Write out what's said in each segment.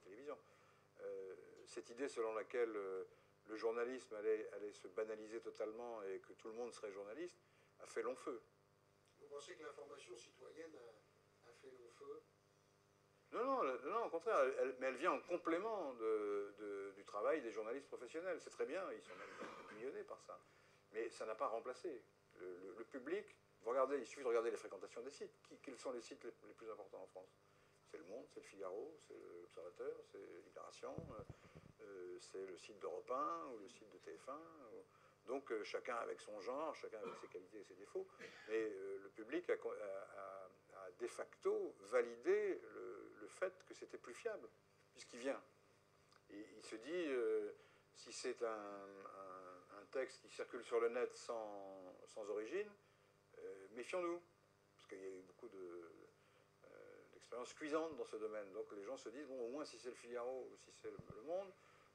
télévision. Cette idée selon laquelle le journalisme allait se banaliser totalement et que tout le monde serait journaliste a fait long feu. Vous pensez que l'information citoyenne a fait long feu? Non, au contraire, mais elle vient en complément du travail des journalistes professionnels. C'est très bien, ils sont même millonnés par ça. Mais ça n'a pas remplacé. Le public, vous regardez, il suffit de regarder les fréquentations des sites. Quels sont les sites les plus importants en France? C'est Le Monde, c'est Le Figaro, c'est l'Observateur, c'est Libération, c'est le site d'Europe 1 ou le site de TF1. Donc chacun avec son genre, chacun avec ses qualités et ses défauts. Mais le public a de facto validé le fait que c'était plus fiable, puisqu'il vient. Et il se dit, si c'est un texte qui circule sur le net sans origine, méfions-nous, parce qu'il y a eu beaucoup d'expériences cuisantes dans ce domaine. Donc les gens se disent, bon, au moins si c'est Le Figaro ou si c'est le Monde,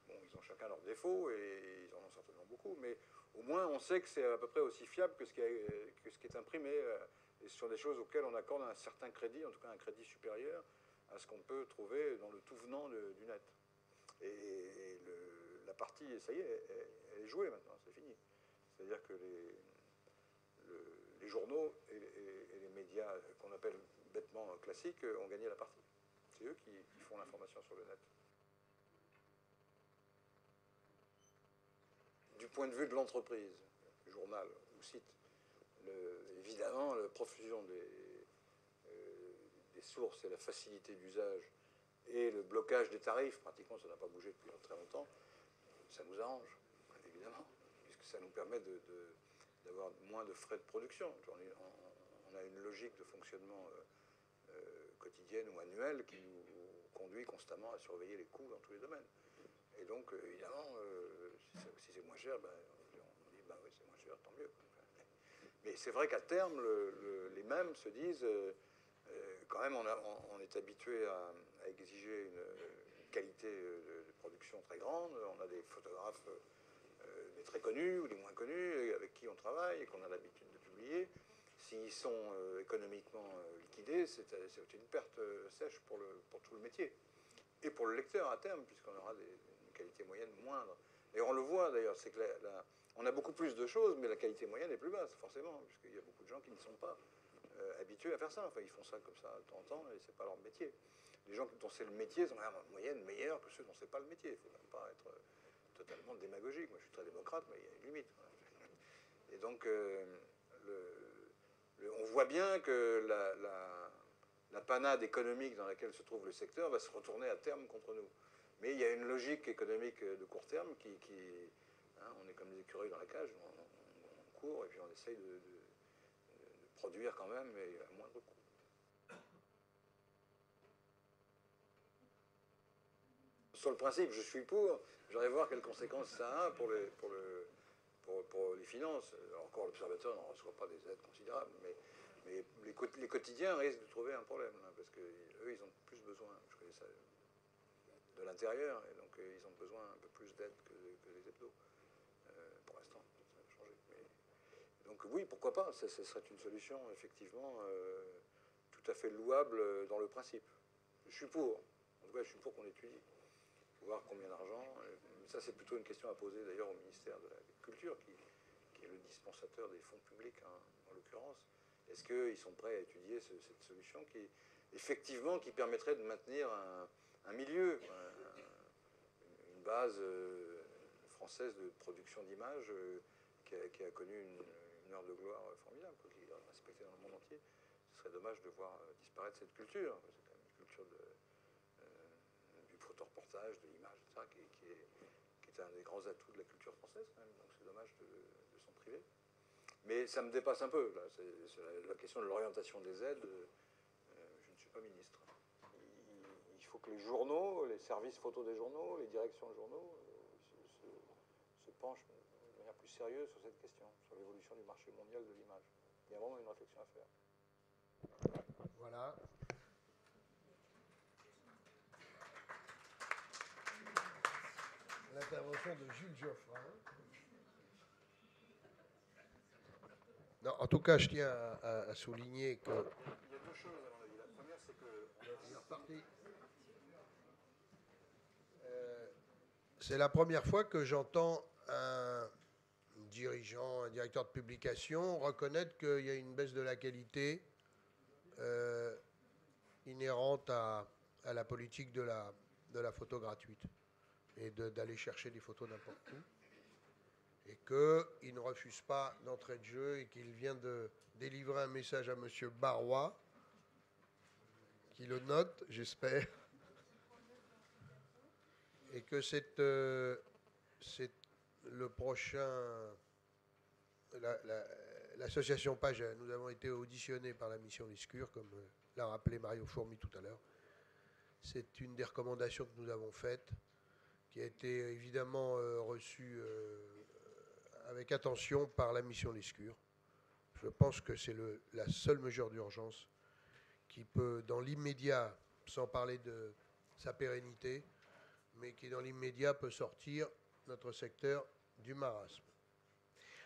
bon, ils ont chacun leurs défauts, et ils en ont certainement beaucoup, mais au moins on sait que c'est à peu près aussi fiable que ce qui est imprimé, et ce sont des choses auxquelles on accorde un certain crédit, en tout cas un crédit supérieur à ce qu'on peut trouver dans le tout venant du net. Et la partie, ça y est, elle est jouée maintenant, c'est fini. C'est-à-dire que les journaux et les médias qu'on appelle bêtement classiques ont gagné la partie. C'est eux qui font l'information sur le net. Du point de vue de l'entreprise, journal ou site, évidemment, la profusion des sources et la facilité d'usage et le blocage des tarifs, pratiquement ça n'a pas bougé depuis très longtemps, ça nous arrange, évidemment, puisque ça nous permet d'avoir moins de frais de production. On a une logique de fonctionnement quotidienne ou annuelle qui nous conduit constamment à surveiller les coûts dans tous les domaines. Et donc, évidemment, si c'est moins cher, ben, on dit, ben oui, c'est moins cher, tant mieux. Mais c'est vrai qu'à terme, les mêmes se disent, quand même, on est habitué à exiger une qualité de production très grande. On a des photographes des très connus ou des moins connus avec qui on travaille et qu'on a l'habitude de publier. S'ils sont économiquement liquidés, c'est une perte sèche pour tout le métier. Et pour le lecteur à terme, puisqu'on aura une qualité moyenne moindre. Et on le voit d'ailleurs, c'est que on a beaucoup plus de choses, mais la qualité moyenne est plus basse, forcément, puisqu'il y a beaucoup de gens qui ne sont pas habitués à faire ça. Enfin, ils font ça comme ça de temps en temps, et c'est pas leur métier. Les gens dont c'est le métier sont en moyenne meilleurs que ceux dont c'est pas le métier. Il ne faut même pas être totalement démagogique. Moi, je suis très démocrate, mais il y a une limite. Et donc, on voit bien que la panade économique dans laquelle se trouve le secteur va se retourner à terme contre nous. Mais il y a une logique économique de court terme on est comme des écureuils dans la cage, on court et puis on essaye de produire quand même, mais à moindre coût. Sur le principe, je suis pour, j'aimerais voir quelles conséquences ça a pour les finances. Encore, l'Observateur n'en reçoit pas des aides considérables, mais les quotidiens risquent de trouver un problème, hein, parce qu'eux, ils ont plus besoin, je connais ça, de l'intérieur, et donc ils ont besoin un peu plus d'aide que les hebdos. Pour l'instant, ça va changer. Donc oui, pourquoi pas, ce serait une solution, effectivement, tout à fait louable dans le principe. Je suis pour. En tout cas, je suis pour qu'on étudie. Il faut voir combien d'argent. Ça, c'est plutôt une question à poser, d'ailleurs, au ministère de la Culture, qui est le dispensateur des fonds publics, hein, en l'occurrence. Est-ce qu'ils sont prêts à étudier cette solution effectivement, qui permettrait de maintenir un milieu, une base française de production d'images qui a connu une heure de gloire formidable, qui est respectée dans le monde entier. Ce serait dommage de voir disparaître cette culture. C'est quand même une culture du photoreportage, de l'image, etc., qui est un des grands atouts de la culture française, quand même. Donc c'est dommage de s'en priver. Mais ça me dépasse un peu. Là. C'est la question de l'orientation des aides. Je ne suis pas ministre. Il faut que les journaux, les services photos des journaux, les directions de journaux se penchent de manière plus sérieuse sur cette question, sur l'évolution du marché mondial de l'image. Il y a vraiment une réflexion à faire. Voilà. L'intervention de Jules Geoffrin. Non, en tout cas, je tiens à souligner que... Il y a deux choses, à mon avis. La première, c'est que... Il est reparti. C'est la première fois que j'entends un dirigeant, un directeur de publication reconnaître qu'il y a une baisse de la qualité inhérente à la politique de la photo gratuite et d'aller chercher des photos n'importe où. Et qu'il ne refuse pas d'entrée de jeu et qu'il vient de délivrer un message à M. Barrois, qui le note, j'espère, et que c'est le prochain... L'association Page, nous avons été auditionnés par la mission Lescure, comme l'a rappelé Mario Fourmi tout à l'heure. C'est une des recommandations que nous avons faites, qui a été évidemment reçue avec attention par la mission Lescure. Je pense que c'est la seule mesure d'urgence qui peut, dans l'immédiat, sans parler de sa pérennité, mais qui, dans l'immédiat, peut sortir notre secteur du marasme.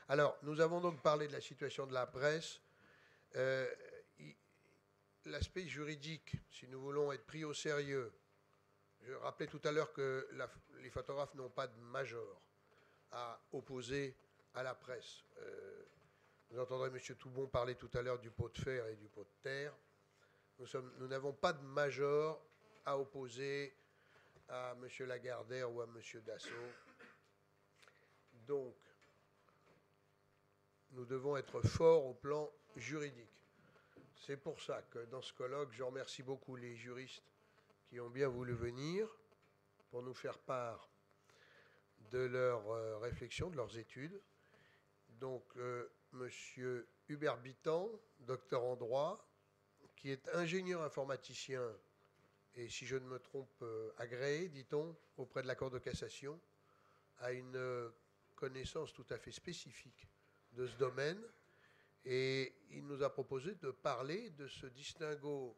Alors, nous avons donc parlé de la situation de la presse. L'aspect juridique, si nous voulons être pris au sérieux, je rappelais tout à l'heure que les photographes n'ont pas de major à opposer à la presse. Vous entendrez M. Toubon parler tout à l'heure du pot de fer et du pot de terre. Nous n'avons pas de major à opposer à M. Lagardère ou à M. Dassault. Donc, nous devons être forts au plan juridique. C'est pour ça que dans ce colloque, je remercie beaucoup les juristes qui ont bien voulu venir pour nous faire part de leurs réflexions, de leurs études. Donc, M. Hubert Bitan, docteur en droit, qui est ingénieur informaticien et, si je ne me trompe, agréé, dit-on, auprès de la Cour de cassation, a une connaissance tout à fait spécifique de ce domaine, et il nous a proposé de parler de ce distinguo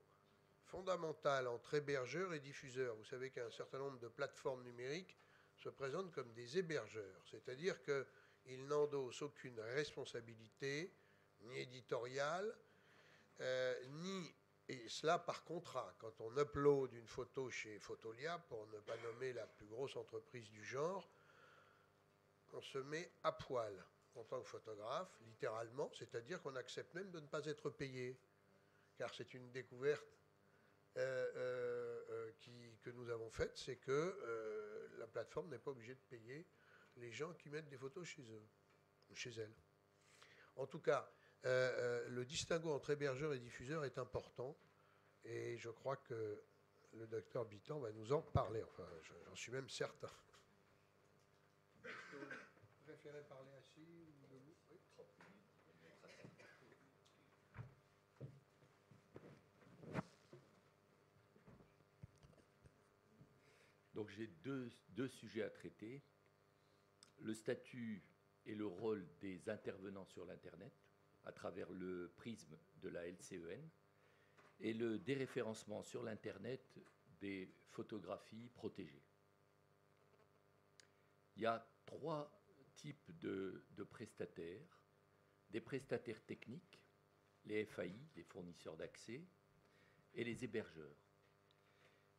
fondamental entre hébergeurs et diffuseurs. Vous savez qu'un certain nombre de plateformes numériques se présentent comme des hébergeurs, c'est-à-dire qu'ils n'endossent aucune responsabilité, ni éditoriale, ni, et cela par contrat. Quand on upload une photo chez Photolia, pour ne pas nommer la plus grosse entreprise du genre, on se met à poil en tant que photographe, littéralement, c'est-à-dire qu'on accepte même de ne pas être payé, car c'est une découverte que nous avons faite, c'est que la plateforme n'est pas obligée de payer les gens qui mettent des photos chez eux, ou chez elle. En tout cas, le distinguo entre hébergeur et diffuseur est important, et je crois que le docteur Bitan va nous en parler, enfin, j'en suis même certain. Vous préférez parler assis ou debout? Oui. Donc j'ai deux sujets à traiter. Le statut et le rôle des intervenants sur l'Internet à travers le prisme de la LCEN et le déréférencement sur l'Internet des photographies protégées. Il y a trois types de prestataires. Des prestataires techniques, les FAI, les fournisseurs d'accès, et les hébergeurs.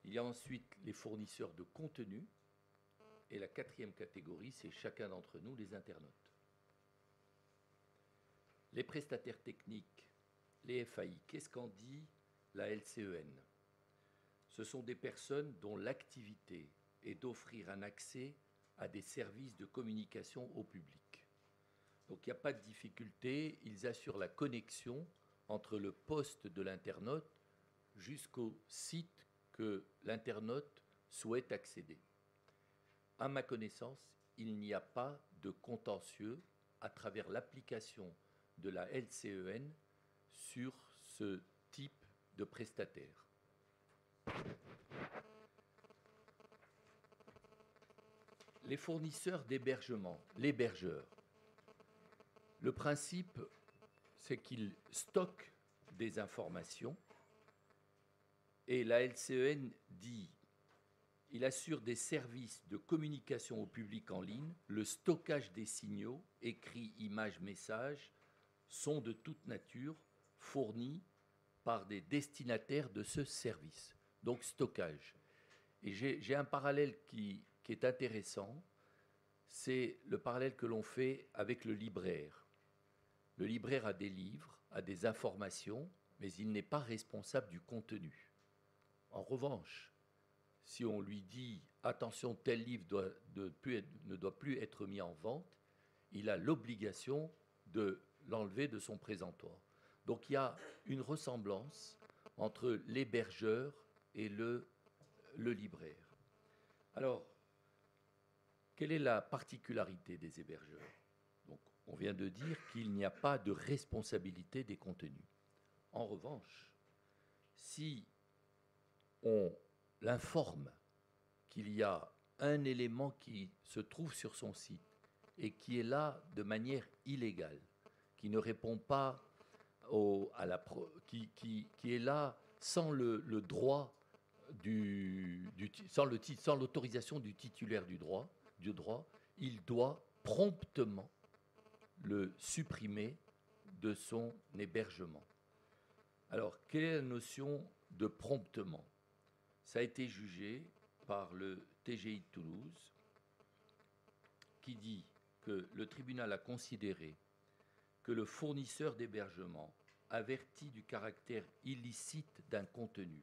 Il y a ensuite les fournisseurs de contenu, et la quatrième catégorie, c'est chacun d'entre nous, les internautes. Les prestataires techniques, les FAI, qu'est-ce qu'en dit la LCEN? Ce sont des personnes dont l'activité est d'offrir un accès à des services de communication au public. Donc il n'y a pas de difficulté, ils assurent la connexion entre le poste de l'internaute jusqu'au site que l'internaute souhaite accéder. À ma connaissance, il n'y a pas de contentieux à travers l'application de la LCEN sur ce type de prestataire. Les fournisseurs d'hébergement, l'hébergeur, le principe, c'est qu'ils stockent des informations et la LCEN dit il assure des services de communication au public en ligne, le stockage des signaux, écrits, images, messages, sont de toute nature fournis par des destinataires de ce service. Donc stockage. Et j'ai un parallèle qui est intéressant, c'est le parallèle que l'on fait avec le libraire. Le libraire a des livres, a des informations, mais il n'est pas responsable du contenu. En revanche, si on lui dit « attention, tel livre ne doit plus être mis en vente », il a l'obligation de l'enlever de son présentoir. Donc il y a une ressemblance entre l'hébergeur et le libraire. Alors, quelle est la particularité des hébergeurs? Donc, on vient de dire qu'il n'y a pas de responsabilité des contenus. En revanche, si on l'informe qu'il y a un élément qui se trouve sur son site et qui est là de manière illégale, qui ne répond pas qui est là sans le droit sans l'autorisation du titulaire du droit, il doit promptement le supprimer de son hébergement. Alors, quelle est la notion de promptement? Ça a été jugé par le TGI de Toulouse, qui dit que le tribunal a considéré que le fournisseur d'hébergement averti du caractère illicite d'un contenu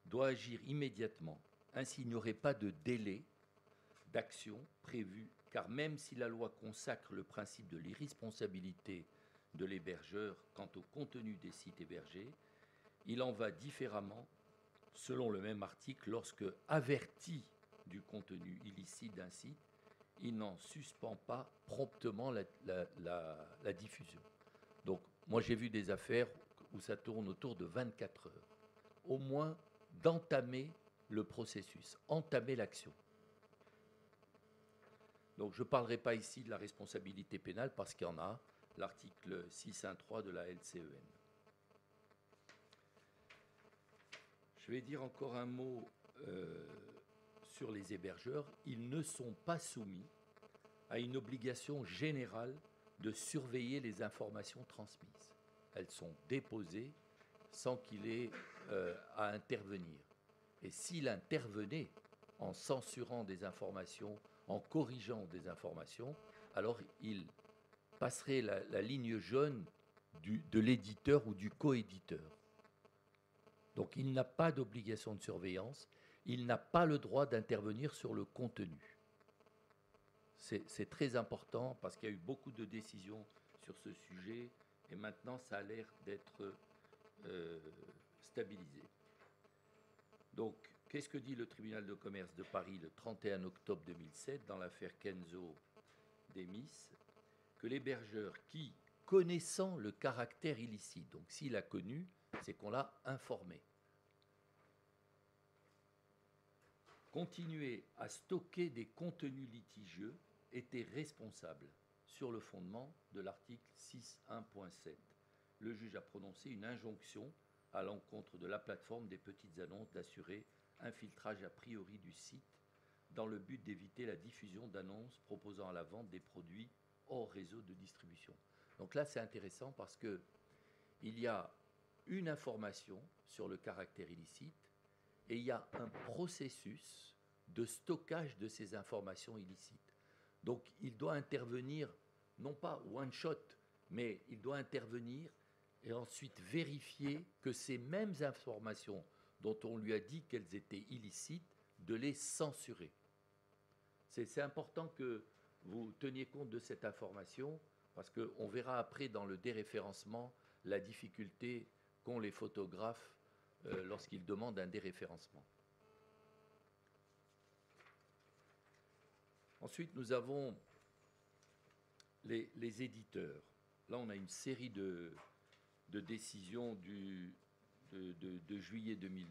doit agir immédiatement. Ainsi, il n'y aurait pas de délai d'action prévu, car même si la loi consacre le principe de l'irresponsabilité de l'hébergeur quant au contenu des sites hébergés, il en va différemment, selon le même article, lorsque, averti du contenu illicite d'un site, il n'en suspend pas promptement la diffusion. Donc, moi j'ai vu des affaires où ça tourne autour de 24 heures, au moins d'entamer le processus, entamer l'action. Donc je ne parlerai pas ici de la responsabilité pénale parce qu'il y en a, l'article 6.1.3 de la LCEN. Je vais dire encore un mot sur les hébergeurs. Ils ne sont pas soumis à une obligation générale de surveiller les informations transmises. Elles sont déposées sans qu'il ait à intervenir. Et s'il intervenait en censurant des informations, en corrigeant des informations, alors il passerait la ligne jaune de l'éditeur ou du coéditeur. Donc il n'a pas d'obligation de surveillance, il n'a pas le droit d'intervenir sur le contenu. C'est très important parce qu'il y a eu beaucoup de décisions sur ce sujet et maintenant ça a l'air d'être stabilisé. Donc, qu'est-ce que dit le tribunal de commerce de Paris le 31 octobre 2007 dans l'affaire Kenzo Demis? Que l'hébergeur qui, connaissant le caractère illicite, donc s'il a connu, c'est qu'on l'a informé, continuer à stocker des contenus litigieux était responsable sur le fondement de l'article 6.1.7. Le juge a prononcé une injonction à l'encontre de la plateforme des petites annonces d'assurer un filtrage a priori du site dans le but d'éviter la diffusion d'annonces proposant à la vente des produits hors réseau de distribution. Donc là, c'est intéressant parce qu'il y a une information sur le caractère illicite et il y a un processus de stockage de ces informations illicites. Donc il doit intervenir, non pas one shot, mais il doit intervenir et ensuite vérifier que ces mêmes informations dont on lui a dit qu'elles étaient illicites, de les censurer. C'est important que vous teniez compte de cette information parce qu'on verra après dans le déréférencement la difficulté qu'ont les photographes lorsqu'ils demandent un déréférencement. Ensuite, nous avons les éditeurs. Là, on a une série de décisions de juillet 2012